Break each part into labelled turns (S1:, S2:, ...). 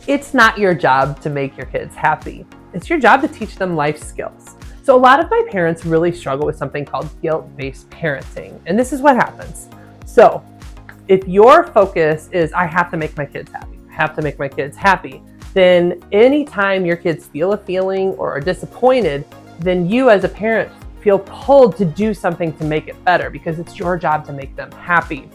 S1: It's not your job to make your kids happy. It's your job to teach them life skills. So a lot of my parents really struggle with something called guilt-based parenting. And this is what happens. So if your focus is, I have to make my kids happy, I have to make my kids happy, then anytime your kids feel a feeling or are disappointed, then you as a parent feel pulled to do something to make it better because it's your job to make them happy.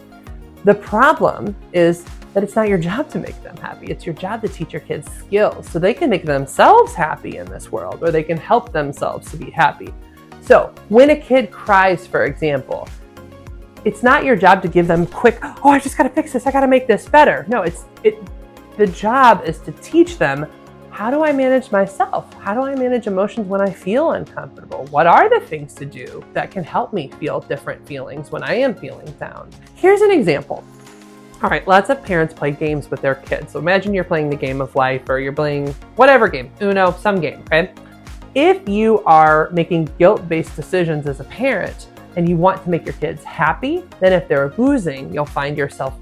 S1: The problem is that it's not your job to make them happy. It's your job to teach your kids skills so they can make themselves happy in this world, or they can help themselves to be happy. So when a kid cries, for example, it's not your job to give them quick, oh, I just got to fix this, I got to make this better. No, the job is to teach them, how do I manage myself? How do I manage emotions when I feel uncomfortable? What are the things to do that can help me feel different feelings when I am feeling down? Here's an example. All right, lots of parents play games with their kids. So imagine you're playing the game of life, or you're playing whatever game, Uno, some game, okay? If you are making guilt-based decisions as a parent and you want to make your kids happy, then if they're losing, you'll find yourself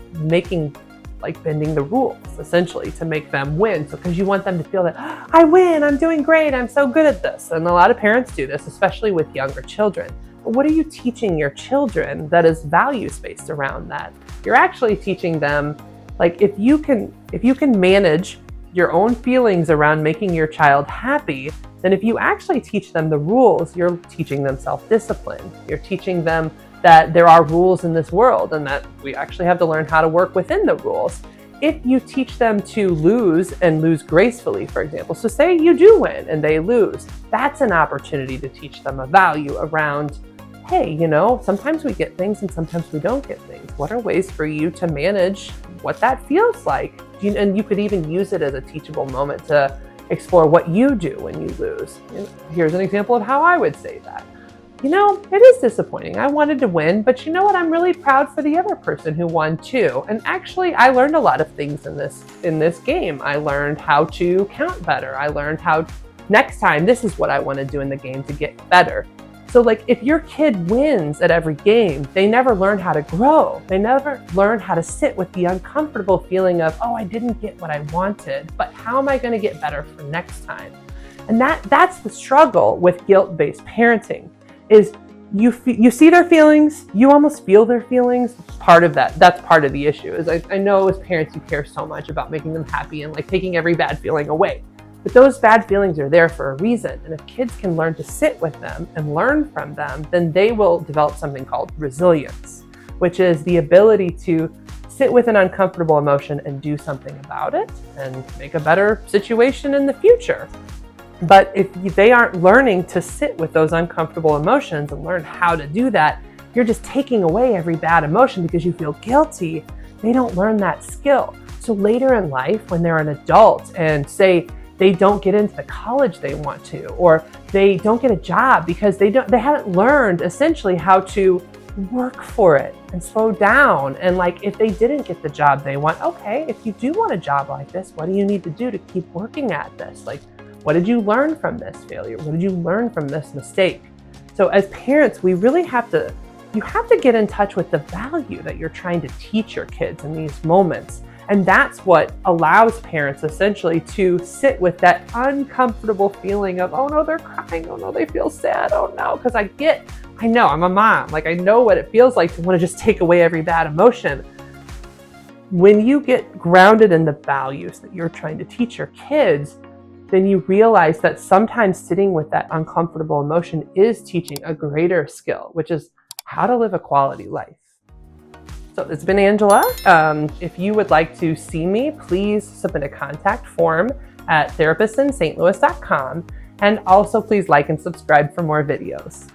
S1: bending the rules, essentially, to make them win. So because you want them to feel that, oh, I win, I'm doing great, I'm so good at this. And a lot of parents do this, especially with younger children. But what are you teaching your children that is values-based around that? You're actually teaching them, if you can manage your own feelings around making your child happy, then if you actually teach them the rules, you're teaching them self-discipline. You're teaching them that there are rules in this world and that we actually have to learn how to work within the rules. If you teach them to lose and lose gracefully, for example, so say you do win and they lose, that's an opportunity to teach them a value around, hey, sometimes we get things and sometimes we don't get things. What are ways for you to manage what that feels like? And you could even use it as a teachable moment to explore what you do when you lose. Here's an example of how I would say that. It is disappointing. I wanted to win, but you know what? I'm really proud for the other person who won too. And actually, I learned a lot of things in this game. I learned how to count better. I learned how next time, this is what I want to do in the game to get better. So if your kid wins at every game, they never learn how to grow. They never learn how to sit with the uncomfortable feeling of, oh, I didn't get what I wanted, but how am I going to get better for next time? And that's the struggle with guilt-based parenting. Is you see their feelings, you almost feel their feelings. That's part of the issue. Is I know as parents you care so much about making them happy and taking every bad feeling away. But those bad feelings are there for a reason. And if kids can learn to sit with them and learn from them, then they will develop something called resilience, which is the ability to sit with an uncomfortable emotion and do something about it and make a better situation in the future. But if they aren't learning to sit with those uncomfortable emotions and learn how to do that, you're just taking away every bad emotion because you feel guilty. They don't learn that skill. So later in life, when they're an adult and say they don't get into the college they want to, or they don't get a job because they haven't learned essentially how to work for it and slow down. And if they didn't get the job they want, okay, if you do want a job like this, what do you need to do to keep working at this? What did you learn from this failure? What did you learn from this mistake? So as parents, you have to get in touch with the value that you're trying to teach your kids in these moments. And that's what allows parents essentially to sit with that uncomfortable feeling of, oh no, they're crying. Oh no, they feel sad. Oh no, because I know I'm a mom. I know what it feels like to want to just take away every bad emotion. When you get grounded in the values that you're trying to teach your kids, then you realize that sometimes sitting with that uncomfortable emotion is teaching a greater skill, which is how to live a quality life. So it's been Angela. If you would like to see me, please submit a contact form at therapistinstlouis.com. And also please like and subscribe for more videos.